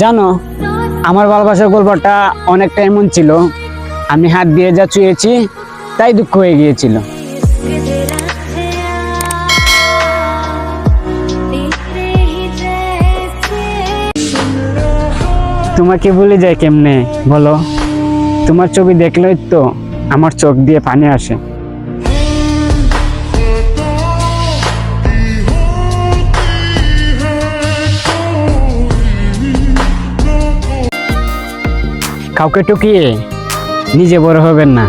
জানো, আমার ভালোবাসার গল্পটা অনেকটা এমন ছিল, আমি হাত দিয়ে যা ছুঁয়েছি তাই দুঃখ হয়ে গিয়েছিল। তোমাকে ভুলে যায় কেমনে বলো? তোমার ছবি দেখলেই তো আমার চোখ দিয়ে পানি আসে। কাউকে টুকিয়ে নিজে বড় হবেন না,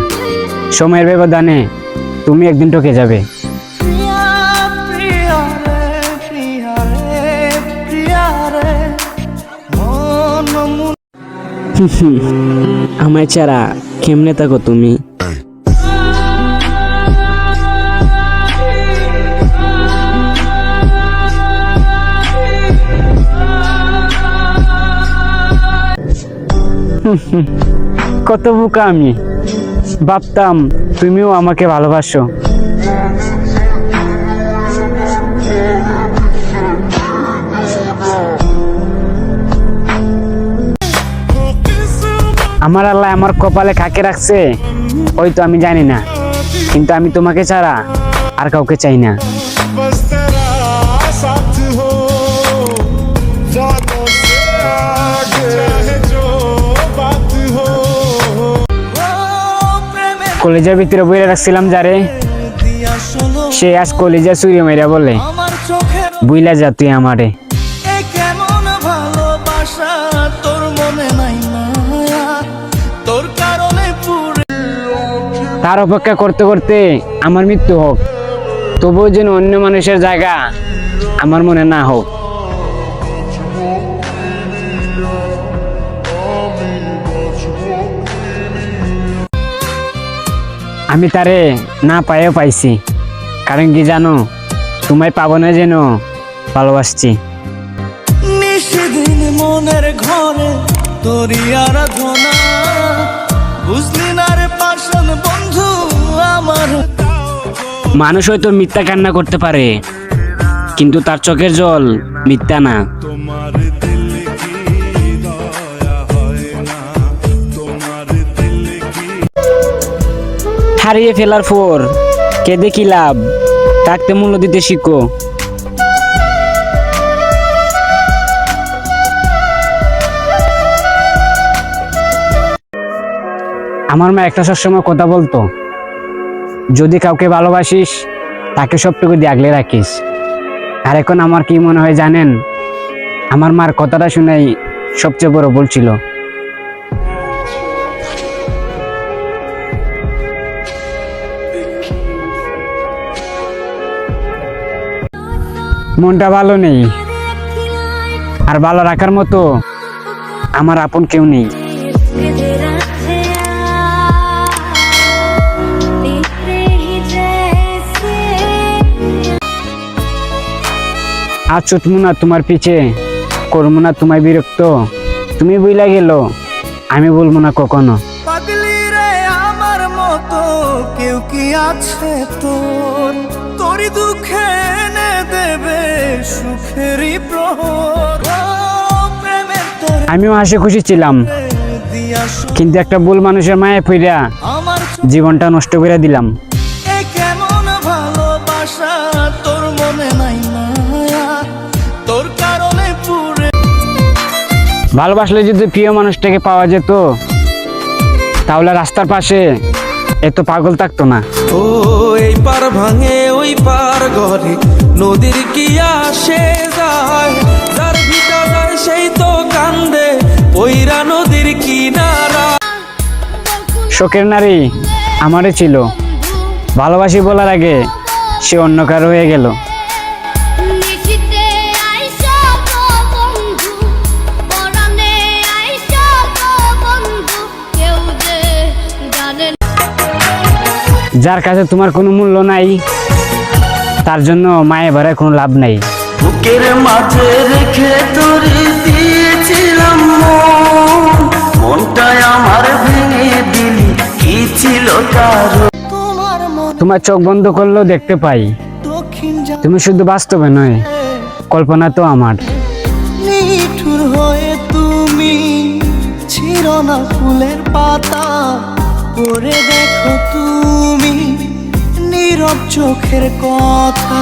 সময়ের ব্যবধানে তুমি একদিন টকে যাবে। আমায় ছাড়া কেমনে থাকো তুমি? কত বোকা আমি, ভাবতাম তুমিও আমাকে ভালোবাসো। আমার আল্লাহ আমার কপালে কাকে রাখছে হয়তো আমি জানি না, কিন্তু আমি তোমাকে ছাড়া আর কাউকে চাই না। কলেজের ভিতরে বইরে রাখছিলাম যারে, সে আজ কলেজে চুরি মেরা বলে বুইলা যা তুই আমারে। তার অপেক্ষা করতে করতে আমার মৃত্যু হোক, তবুও যেন অন্য মানুষের জায়গা আমার মনে না হোক। আমি তারে না পাইও পাইছি, কারণ কি জানো, তোমায় পাবো না যেন ভালোবাসছি। নিশিদিন মনের ঘরে তোরি আরাধনা, বুঝলি না রে পাষাণ বন্ধু আমার। মানুষ হয়তো মিথ্যা কান্না করতে পারে, কিন্তু তার চোখের জল মিথ্যা না। হারিয়ে ফেলার পর কেঁদে কি লাভ, থাকতে মূল্য দিতে শিখো। আমার মা একটা সবসময় কথা বলতো, যদি কাউকে ভালোবাসিস তাকে সবটুকু দিয়ে আগলে রাখিস। আর এখন আমার কি মনে হয় জানেন, আমার মার কথাটা শুনেই সবচেয়ে বড় ভুল ছিল। মনটা ভালো নেই, আর ভালো রাখার মতো আমার আপন কেউ নেই। আজ ছুটমু না তোমার পিছে, করবো না তোমায় বিরক্ত। তুমি বুইলা গেল, আমি বলবো না কখনো। পাগলি রে আমার মতো কেউ কি আছে তোর, তোরই দুঃখে এনে দেবে সুখেরই প্রহর। আমিও হাসি খুশি ছিলাম, কিন্তু একটা ভুল মানুষের মায়ে পইরা জীবনটা নষ্ট করে দিলাম। কেমন ভালোবাসা তোর মনে নাই মায়া, তোর কারণে পুরে। ভালোবাসলে যদি প্রিয় মানুষটাকে পাওয়া যেত, তাহলে রাস্তার পাশে এত পাগল থাকতো না। ও এই পার ভাঙে ওই পার ঘরে, নদীর কি আসে যায়, যার ভিটা যায় সেই তো কান্দে ওইরা নদীর কিনারা। শখের নারী আমারই ছিল, ভালোবাসি বলার আগে সে অন্য কারো হয়ে গেল। যার কাছে তোমার কোনো মূল্য নাই, তার জন্য মায়ে ভরে কোনো লাভ নাই। বুকের মাঝে রেখে তোরে দিয়েছিলাম মনটাই আমার ভেঙে দিলি, কি ছিল তার। তোমার চোখ বন্ধ করলেও দেখতে পাই, তুমি শুধু বাস্তবে নয়, কল্পনা তো আমার। নিঠুর হয়ে তুই না ফুলের পাতা, পড়ে দেখো তুমি নীরব চোখের কথা।